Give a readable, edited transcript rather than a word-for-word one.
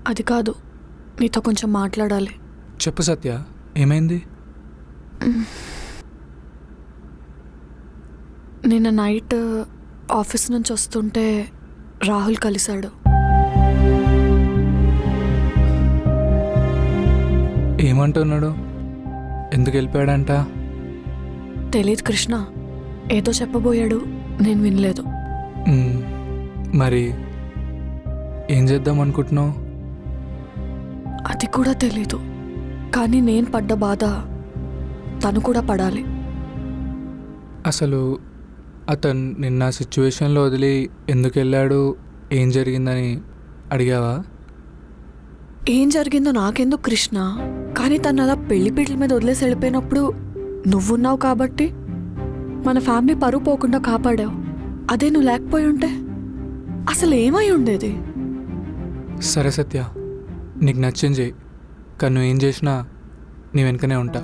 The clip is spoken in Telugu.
అది కాదు, నీతో కొంచెం మాట్లాడాలి. చెప్పు సత్య, ఏమైంది? నిన్న నైట్ ఆఫీస్ నుంచి వస్తుంటే రాహుల్ కలిశాడు. ఏమంటున్నాడు? ఎందుకు వెళ్ళిపోయాడంట? తెలీదు కృష్ణ, ఏదో చెప్పబోయాడు, నేను వినలేదు. మరి ఏం చేద్దాం అనుకుంటున్నావు? అది కూడా తెలీదు, కానీ నేను పడ్డ బాధ తను కూడా పడాలి. అసలు అతను నిన్న సిచ్యువేషన్లో వదిలి ఎందుకు వెళ్ళాడు, ఏం జరిగిందని అడిగావా? ఏం జరిగిందో నాకెందుకు కృష్ణ, కానీ తను అలా పెళ్లిపీటల మీద వదిలేసి వెళ్ళిపోయినప్పుడు నువ్వున్నావు కాబట్టి మన ఫ్యామిలీ పరువు పోకుండా కాపాడావు. అదే నువ్వు లేకపోయి ఉంటే అసలు ఏమై ఉండేది? సరే సత్య, నీకు నచ్చింది చేయి, కానీ నువ్వు ఏం చేసినా నీ వెనుకనే ఉంటా.